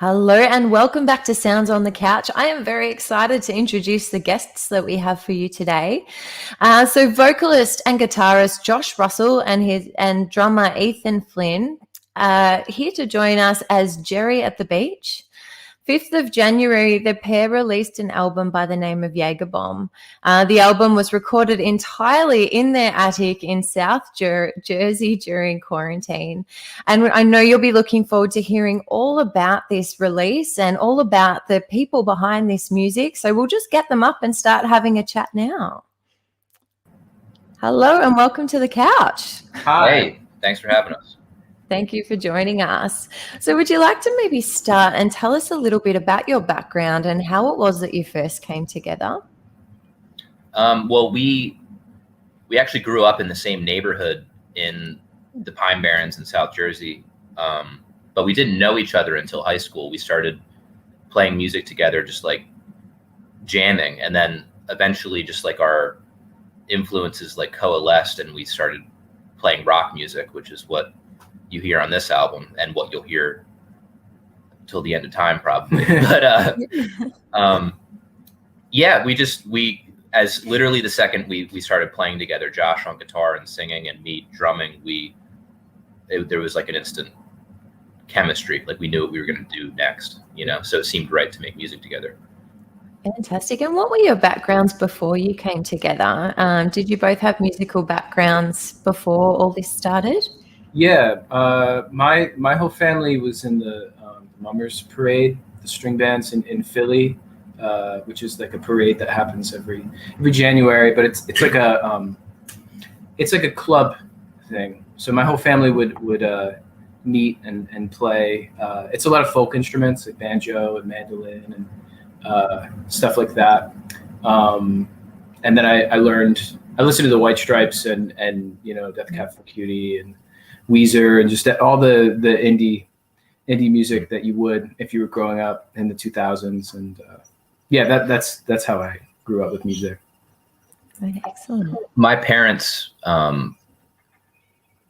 Hello and welcome back to Sounds on the Couch. I am very excited to introduce the guests that we have for you today. So vocalist and guitarist Josh Russell and drummer Ethan Flynn here to join us as Jerry at the Beach. 5th of January, the pair released an album by the name of Jagerbomb. The album was recorded entirely in their attic in South Jersey during quarantine. And I know you'll be looking forward to hearing all about this release and all about the people behind this music. So we'll just get them up and start having a chat now. Hello and welcome to the couch. Hi. Hey, thanks for having us. Thank you for joining us. So would you like to maybe start and tell us a little bit about your background and how it was that you first came together? Well, we actually grew up in the same neighborhood in the Pine Barrens in South Jersey, but we didn't know each other until high school. We started playing music together, just like jamming, and then eventually just like our influences like coalesced and we started playing rock music, which is what you hear on this album and what you'll hear till the end of time probably. But yeah, we as literally the second we started playing together, Josh on guitar and singing and me drumming, there was like an instant chemistry, like we knew what we were going to do next, so it seemed right to make music together. Fantastic. And what were your backgrounds before you came together? Did you both have musical backgrounds before all this started? Yeah, my whole family was in the Mummers Parade, the string bands in Philly, which is like a parade that happens every January. But it's like a club thing. So my whole family would meet and play. It's a lot of folk instruments like banjo and mandolin and stuff like that. And then I listened to the White Stripes and Death Cab for Cutie and Weezer and just all the indie music that you would if you were growing up in the 2000s. And yeah, that's how I grew up with music. Excellent. My parents,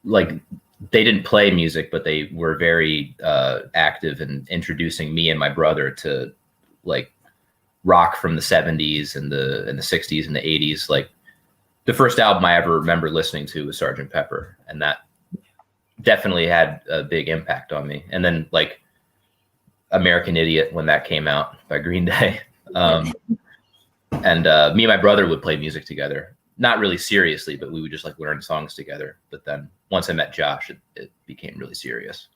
they didn't play music, but they were very active in introducing me and my brother to like rock from the 70s and the 60s and the 80s. Like the first album I ever remember listening to was Sgt. Pepper, and that definitely had a big impact on me. And then like American Idiot when that came out by Green Day. And me and my brother would play music together, not really seriously, but we would just like learn songs together. But then once I met Josh, it became really serious.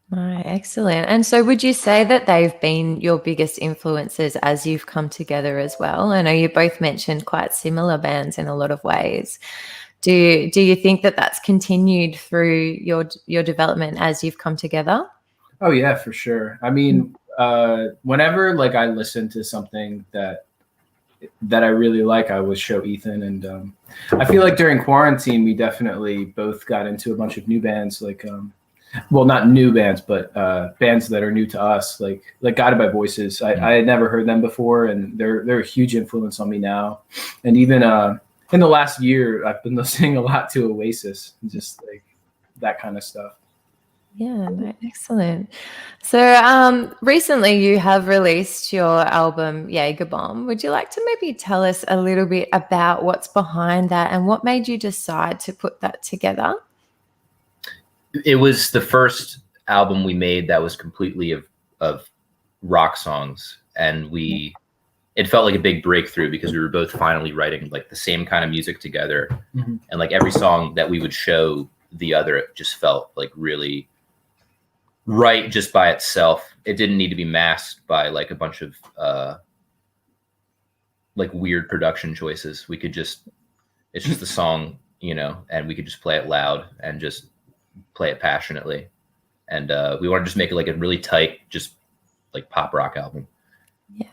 Right, excellent. And so would you say that they've been your biggest influences as you've come together as well? I know you both mentioned quite similar bands in a lot of ways. Do you think that that's continued through your development as you've come together? Oh yeah, for sure. I mean, whenever like I listen to something that I really like, I would show Ethan. And I feel like during quarantine, we definitely both got into a bunch of new bands, like well, not new bands, but bands that are new to us, like Guided by Voices. I had never heard them before, and they're a huge influence on me now. And even in the last year, I've been listening a lot to Oasis, just like that kind of stuff. Yeah, excellent. So recently you have released your album Jagerbomb. Would you like to maybe tell us a little bit about what's behind that and what made you decide to put that together? It was the first album we made that was completely of rock songs, and it felt like a big breakthrough because we were both finally writing like the same kind of music together. Mm-hmm. And like every song that we would show the other, it just felt like really right just by itself. It didn't need to be masked by like a bunch of like weird production choices. It's just the song, and we could just play it loud and just play it passionately. And we want to just make it like a really tight, just like pop rock album. Yeah.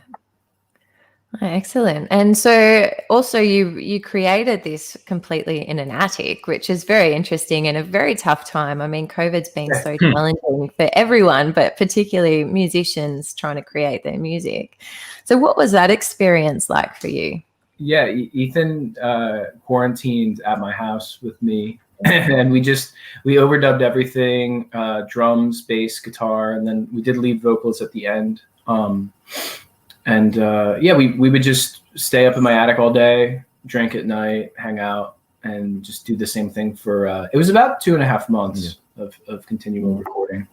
Excellent. And so also you created this completely in an attic, which is very interesting and a very tough time. I mean, COVID's been so challenging for everyone, but particularly musicians trying to create their music. So what was that experience like for you? Yeah, Ethan quarantined at my house with me. and we overdubbed everything, drums, bass, guitar, and then we did lead vocals at the end. We would just stay up in my attic all day, drink at night, hang out, and just do the same thing for it was about 2.5 months of continual recording.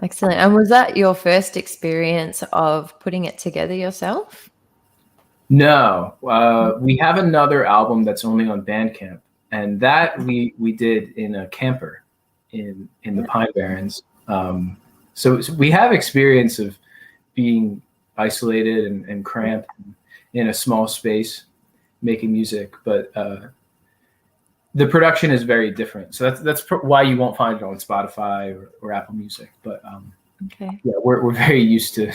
Excellent. And was that your first experience of putting it together yourself? No, we have another album that's only on Bandcamp, and that we did in a camper in the Pine Barrens. So we have experience of being isolated and cramped in a small space making music, but the production is very different. So that's why you won't find it on Spotify or Apple Music. But we're very used to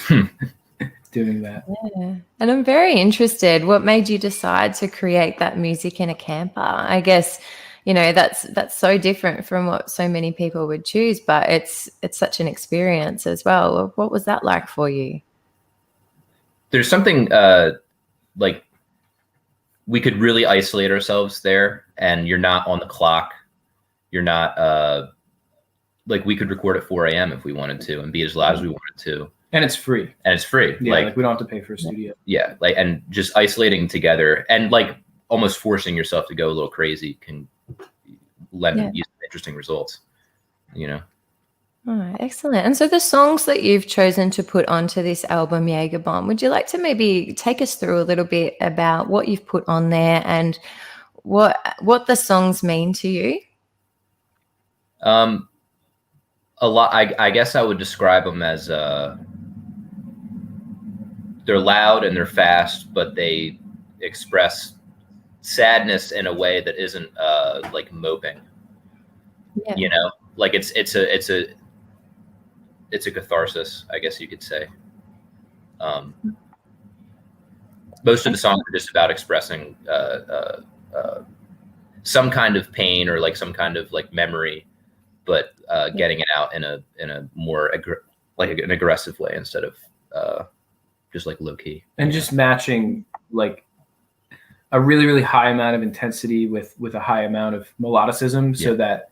doing that. Yeah. And I'm very interested. What made you decide to create that music in a camper? I guess, that's so different from what so many people would choose, but it's such an experience as well. What was that like for you? There's something like we could really isolate ourselves there, and you're not on the clock. You're not like we could record at 4 a.m. if we wanted to and be as loud as we wanted to. And it's free. Yeah, like we don't have to pay for a studio. Yeah, like, and just isolating together and like almost forcing yourself to go a little crazy can lend you some interesting results, All right, excellent. And so the songs that you've chosen to put onto this album, Jagerbomb, would you like to maybe take us through a little bit about what you've put on there and what the songs mean to you? A lot. I guess I would describe them as they're loud and they're fast, but they express sadness in a way that isn't like moping. Yeah. Like it's a catharsis, I guess you could say. Most of the songs are just about expressing some kind of pain or like some kind of like memory, but getting it out in a more an aggressive way instead of just like low key. And just matching like a really, really high amount of intensity with a high amount of melodicism, so that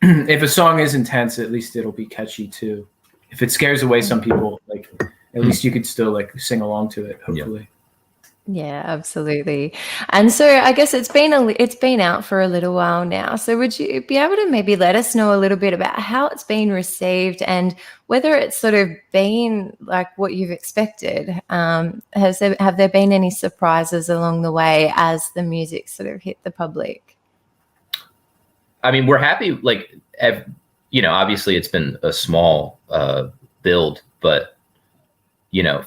if a song is intense, at least it'll be catchy too. If it scares away some people, like at least you could still like sing along to it, hopefully. Yeah, absolutely. And so I guess it's been out for a little while now. So would you be able to maybe let us know a little bit about how it's been received and whether it's sort of been like what you've expected? Have there been any surprises along the way as the music sort of hit the public? I mean, we're happy. Like, obviously it's been a small build, but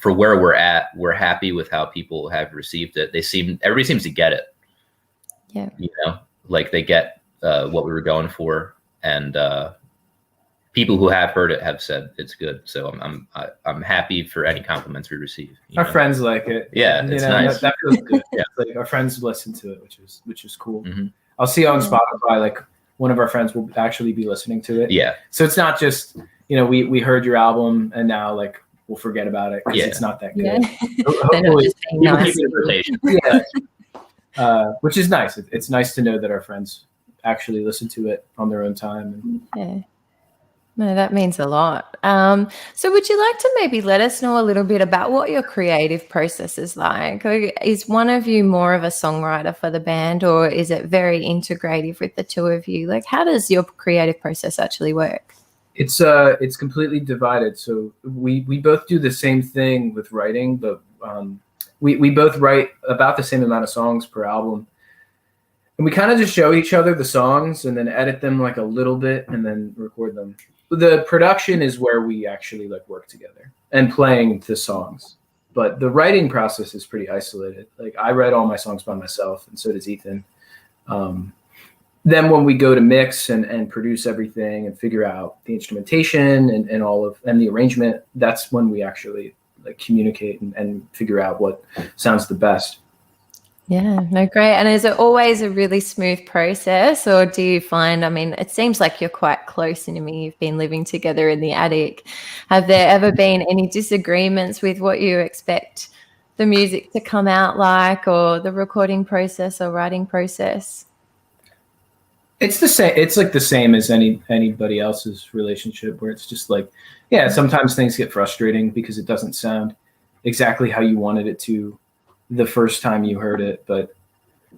for where we're at, we're happy with how people have received it. Everybody seems to get it. Yeah. Like they get what we were going for, and people who have heard it have said it's good. So I'm happy for any compliments we receive. Our friends like it. Yeah, it's nice. That feels good. Yeah, like our friends listen to it, which is cool. Mm-hmm. I'll see on Spotify, like one of our friends will actually be listening to it. Yeah. So it's not just we heard your album and now like we'll forget about it because it's not that good. Which is nice. It's nice to know that our friends actually listen to it on their own time. No, that means a lot. So would you like to maybe let us know a little bit about what your creative process is like? Is one of you more of a songwriter for the band, or is it very integrative with the two of you? Like, how does your creative process actually work? It's completely divided. So we both do the same thing with writing, but we both write about the same amount of songs per album. And we kind of just show each other the songs and then edit them like a little bit and then record them. The production is where we actually like work together and playing the songs. But the writing process is pretty isolated. Like I write all my songs by myself, and so does Ethan. Then when we go to mix and produce everything and figure out the instrumentation and the arrangement, that's when we actually like communicate and figure out what sounds the best. Yeah, no, great. And is it always a really smooth process, or do you find, it seems like you're quite close to me. You've been living together in the attic. Have there ever been any disagreements with what you expect the music to come out like, or the recording process or writing process? It's the same. It's like the same as anybody else's relationship, where it's just like, yeah, sometimes things get frustrating because it doesn't sound exactly how you wanted it to the first time you heard it. But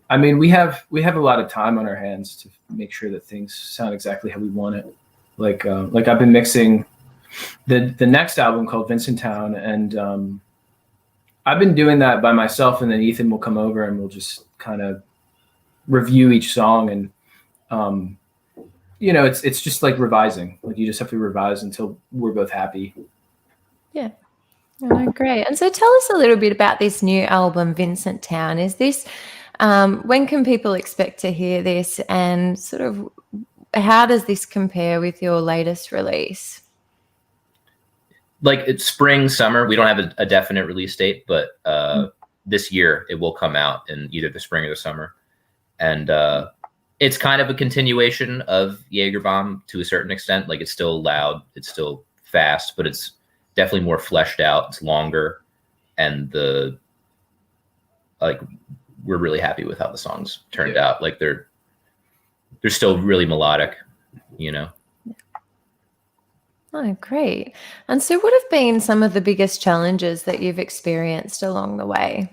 I mean, we have a lot of time on our hands to make sure that things sound exactly how we want it. Like I've been mixing the next album called Vincent, and I've been doing that by myself, and then Ethan will come over and we'll just kind of review each song. And it's just like revising. Like you just have to revise until we're both happy. Yeah. Oh, great. And so tell us a little bit about this new album, Vincent Town. Is this, when can people expect to hear this, and sort of how does this compare with your latest release? Like it's spring, summer. We don't have a definite release date, but this year it will come out in either the spring or the summer. And it's kind of a continuation of Jagerbomb to a certain extent. Like it's still loud, it's still fast, but it's definitely more fleshed out. It's longer, and we're really happy with how the songs turned out. Like they're still really melodic, you know. Oh, great. And so what have been some of the biggest challenges that you've experienced along the way?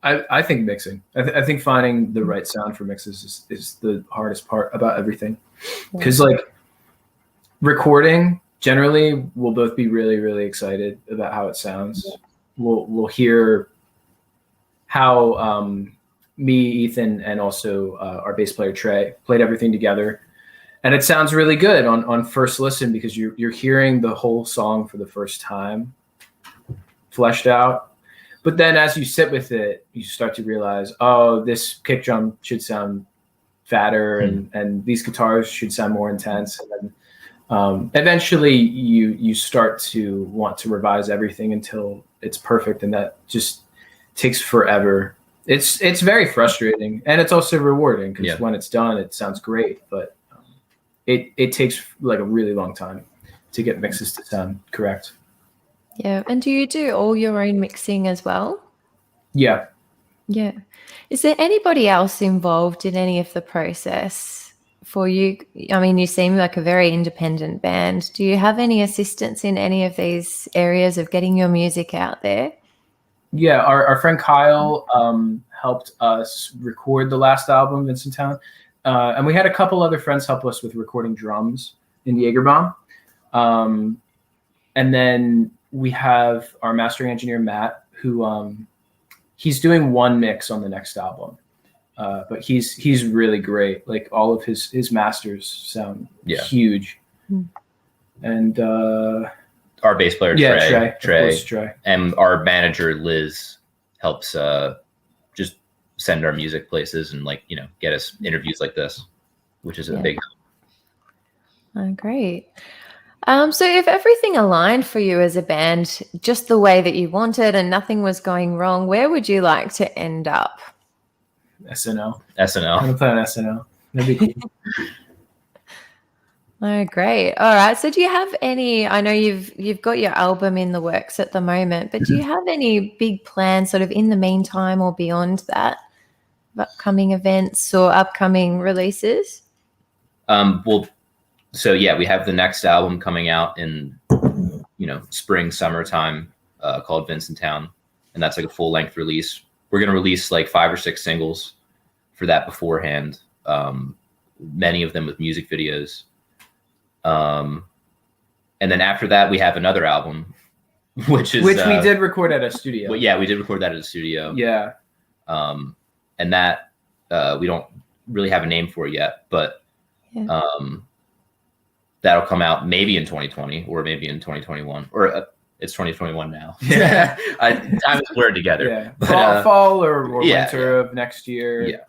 I think mixing. I think finding the right sound for mixes is the hardest part about everything. Because like recording, generally we'll both be really, really excited about how it sounds. We'll hear how me, Ethan, and also our bass player Trey played everything together. And it sounds really good on first listen, because you're hearing the whole song for the first time, fleshed out. But then as you sit with it, you start to realize, oh, this kick drum should sound fatter, and these guitars should sound more intense. And then eventually you start to want to revise everything until it's perfect, and that just takes forever. It's very frustrating, and it's also rewarding, because when it's done, it sounds great. But it takes like a really long time to get mixes to sound correct. Yeah. And do you do all your own mixing as well? Yeah. Yeah. Is there anybody else involved in any of the process for you? I mean, you seem like a very independent band. Do you have any assistance in any of these areas of getting your music out there? Yeah. Our friend Kyle helped us record the last album, Vincent Town. And we had a couple other friends help us with recording drums in Jagerbomb. And then we have our mastering engineer, Matt, who he's doing one mix on the next album. But he's really great. Like all of his masters sound huge. And our bass player, Trey, and our manager, Liz, helps just send our music places and get us interviews like this, which is a big help. Oh, great. So if everything aligned for you as a band just the way that you wanted and nothing was going wrong, where would you like to end up? SNL. SNL. I'm going to play on SNL. That'd be cool. Oh, great. All right. So do you have any, I know you've got your album in the works at the moment, but do you have any big plans sort of in the meantime or beyond that, upcoming events or upcoming releases? So we have the next album coming out in, spring, summertime, called Vincent Town. And that's like a full length release. We're going to release like 5 or 6 singles for that beforehand. Many of them with music videos. And then after that, we have another album, which we did record at a studio. Well, we did record that at a studio. Yeah. And that, we don't really have a name for it yet, but, that'll come out maybe in 2020 or maybe in 2021, or it's 2021 now. Yeah. Time is blurred together. Yeah. But, fall or winter of next year. Yeah.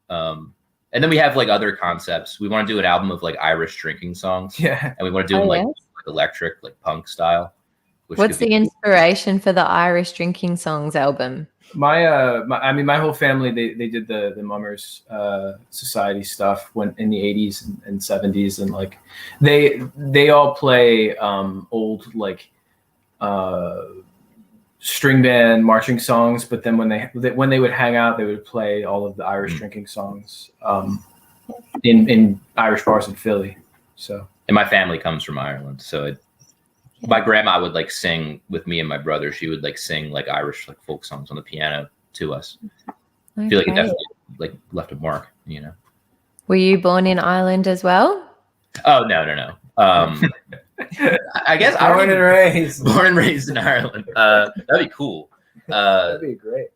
And then we have like other concepts. We want to do an album of like Irish drinking songs. Yeah. And we want to do them like electric, like punk style. What's the inspiration for the Irish drinking songs album? My whole family, they did the Mummers Society stuff in the 80s and 70s, and like they all play old like string band marching songs, but then when they would hang out, they would play all of the Irish drinking songs. in Irish bars in Philly. So, and my family comes from Ireland, so my grandma would like sing with me and my brother. She would like sing like Irish like folk songs on the piano to us. I feel like it definitely like left a mark, you know. Were you born in Ireland as well? Oh no. I guess born and raised in Ireland. That'd be cool. That'd be great.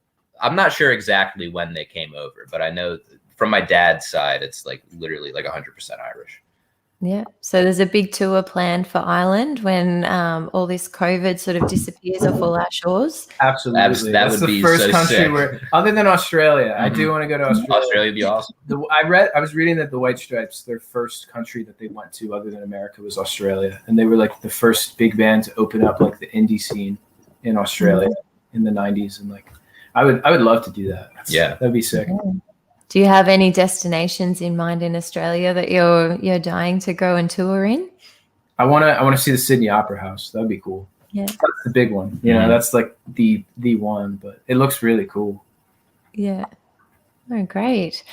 I'm not sure exactly when they came over, but I know from my dad's side, it's like literally like 100% Irish. Yeah. So there's a big tour planned for Ireland when all this COVID sort of disappears off all our shores. Absolutely. That That's would the be first so country sick. where, other than Australia, I do want to go to Australia. Australia would be awesome. I was reading that the White Stripes, their first country that they went to other than America was Australia. And they were like the first big band to open up like the indie scene in Australia in the 90s. And like, I would love to do that. That'd be sick. Yeah. Do you have any destinations in mind in Australia that you're dying to go and tour in? I want to see the Sydney Opera House. That'd be cool. Yeah, that's the big one. You know, that's like the one, but it looks really cool. Yeah. Oh, great.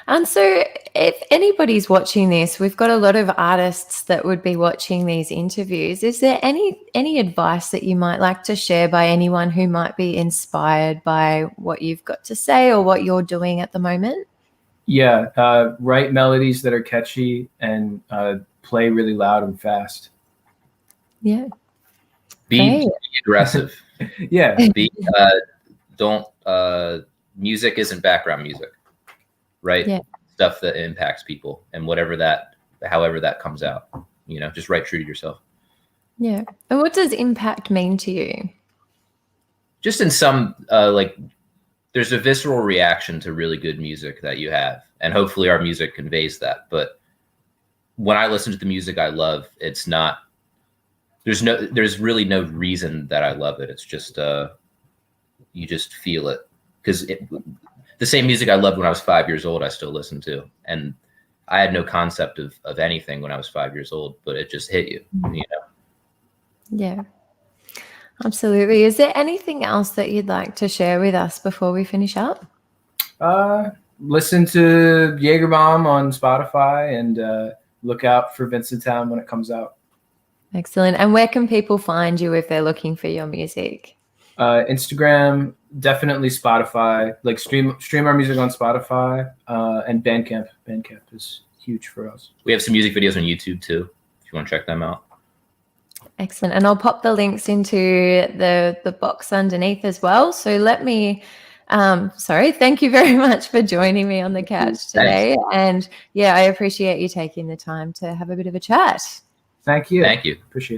And so if anybody's watching this, we've got a lot of artists that would be watching these interviews. Is there any advice that you might like to share by anyone who might be inspired by what you've got to say or what you're doing at the moment? Yeah, write melodies that are catchy and play really loud and fast. Yeah. Be aggressive. Yeah. Music isn't background music, right? Yeah. Stuff that impacts people and however that comes out, you know, just write true to yourself. Yeah. And what does impact mean to you? Just in some, like there's a visceral reaction to really good music that you have, and hopefully our music conveys that. But when I listen to the music I love, it's not, there's really no reason that I love it. It's just, you just feel it. Because the same music I loved when I was 5 years old, I still listen to. And I had no concept of anything when I was 5 years old, but it just hit you, you know? Yeah, absolutely. Is there anything else that you'd like to share with us before we finish up? Listen to Jagerbomb on Spotify and look out for Vincent when it comes out. Excellent. And where can people find you if they're looking for your music? Instagram, definitely Spotify. Like stream our music on Spotify, and Bandcamp. Bandcamp is huge for us. We have some music videos on YouTube too, if you want to check them out. Excellent. And I'll pop the links into the box underneath as well. So let me, thank you very much for joining me on the couch today. Thanks. And yeah, I appreciate you taking the time to have a bit of a chat. Thank you. Thank you. Appreciate it.